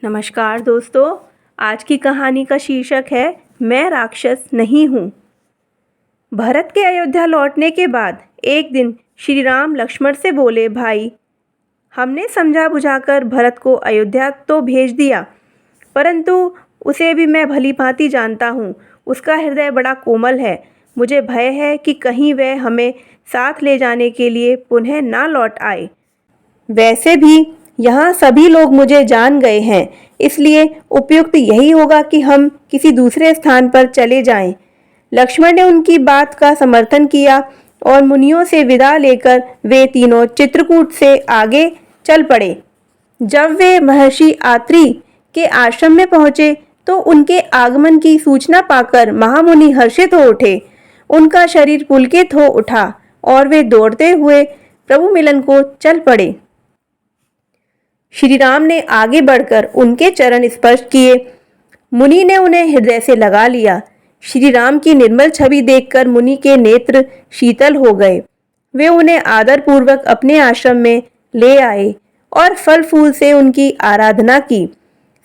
नमस्कार दोस्तों, आज की कहानी का शीर्षक है मैं राक्षस नहीं हूँ। भरत के अयोध्या लौटने के बाद एक दिन श्री राम लक्ष्मण से बोले, भाई, हमने समझा बुझाकर भरत को अयोध्या तो भेज दिया, परंतु उसे भी मैं भली भांति जानता हूँ। उसका हृदय बड़ा कोमल है। मुझे भय है कि कहीं वह हमें साथ ले जाने के लिए पुनः ना लौट आए। वैसे भी यहाँ सभी लोग मुझे जान गए हैं, इसलिए उपयुक्त यही होगा कि हम किसी दूसरे स्थान पर चले जाएं। लक्ष्मण ने उनकी बात का समर्थन किया और मुनियों से विदा लेकर वे तीनों चित्रकूट से आगे चल पड़े। जब वे महर्षि आत्रि के आश्रम में पहुंचे तो उनके आगमन की सूचना पाकर महामुनि हर्षित हो उठे। उनका शरीर पुलकित हो उठा और वे दौड़ते हुए प्रभु मिलन को चल पड़े। श्री राम ने आगे बढ़कर उनके चरण स्पर्श किए। मुनि ने उन्हें हृदय से लगा लिया। श्री राम की निर्मल छवि देखकर मुनि के नेत्र शीतल हो गए। वे उन्हें आदरपूर्वक अपने आश्रम में ले आए और फल फूल से उनकी आराधना की।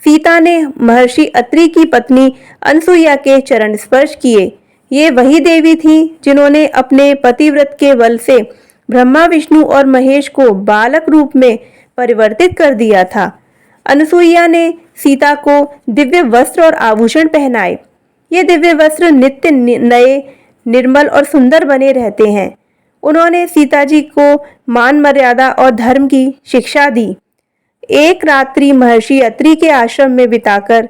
सीता ने महर्षि अत्रि की पत्नी अनसुईया के चरण स्पर्श किए। ये वही देवी थी जिन्होंने अपने पतिव्रत के बल से ब्रह्मा, विष्णु और महेश को बालक रूप में परिवर्तित कर दिया था। अनसुईया ने सीता को दिव्य वस्त्र और आभूषण पहनाए। ये दिव्य वस्त्र नित्य नए, निर्मल और सुंदर बने रहते हैं। उन्होंने सीता जी को मान मर्यादा और धर्म की शिक्षा दी। एक रात्रि महर्षि अत्रि के आश्रम में बिताकर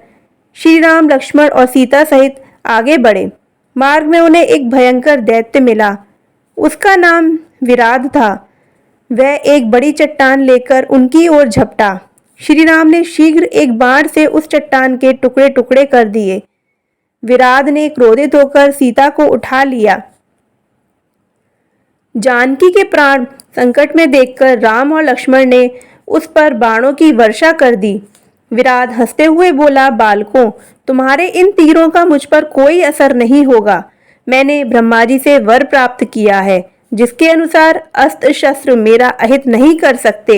श्री राम लक्ष्मण और सीता सहित आगे बढ़े। मार्ग में उन्हें एक भयंकर दैत्य मिला। उसका नाम विराध था। वह एक बड़ी चट्टान लेकर उनकी ओर झपटा। श्री राम ने शीघ्र एक बाण से उस चट्टान के टुकड़े टुकड़े कर दिए। विराध ने क्रोधित होकर सीता को उठा लिया। जानकी के प्राण संकट में देखकर राम और लक्ष्मण ने उस पर बाणों की वर्षा कर दी। विराध हंसते हुए बोला, बालकों, तुम्हारे इन तीरों का मुझ पर कोई असर नहीं होगा। मैंने ब्रह्मा जी से वर प्राप्त किया है, जिसके अनुसार अस्त्र शस्त्र मेरा अहित नहीं कर सकते।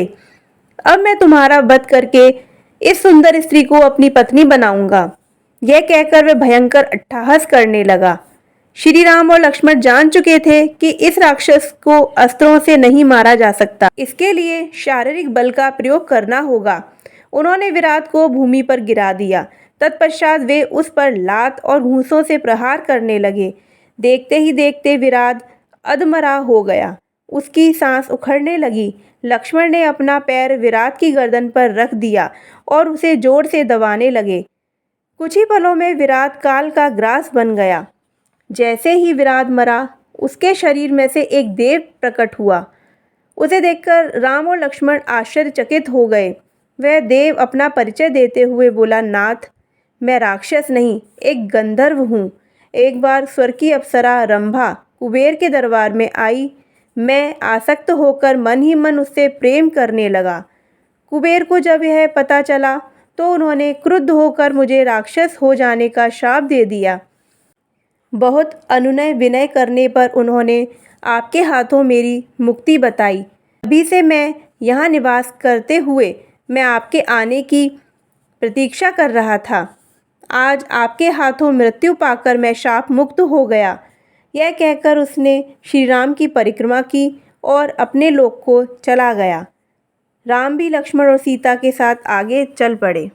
अब मैं तुम्हारा वध करके इस सुंदर स्त्री को अपनी पत्नी बनाऊंगा। यह कहकर वह भयंकर अट्टहास करने लगा। श्री राम और लक्ष्मण जान चुके थे कि इस राक्षस को अस्त्रों से नहीं मारा जा सकता। इसके लिए शारीरिक बल का प्रयोग करना होगा। उन्होंने विराट को भूमि पर गिरा दिया। तत्पश्चात वे उस पर लात और घूंसों से प्रहार करने लगे। देखते ही देखते विराट अधमरा हो गया। उसकी सांस उखड़ने लगी। लक्ष्मण ने अपना पैर विराट की गर्दन पर रख दिया और उसे जोर से दबाने लगे। कुछ ही पलों में विराट काल का ग्रास बन गया। जैसे ही विराट मरा, उसके शरीर में से एक देव प्रकट हुआ। उसे देखकर राम और लक्ष्मण आश्चर्यचकित हो गए। वह देव अपना परिचय देते हुए बोला, नाथ, मैं राक्षस नहीं, एक गंधर्व हूँ। एक बार स्वर्ग की अप्सरा रंभा कुबेर के दरबार में आई। मैं आसक्त होकर मन ही मन उससे प्रेम करने लगा। कुबेर को जब यह पता चला तो उन्होंने क्रुद्ध होकर मुझे राक्षस हो जाने का शाप दे दिया। बहुत अनुनय विनय करने पर उन्होंने आपके हाथों मेरी मुक्ति बताई। अभी से मैं यहाँ निवास करते हुए मैं आपके आने की प्रतीक्षा कर रहा था। आज आपके हाथों मृत्यु पाकर मैं शाप मुक्त हो गया। यह कहकर उसने श्री राम की परिक्रमा की और अपने लोक को चला गया। राम भी लक्ष्मण और सीता के साथ आगे चल पड़े।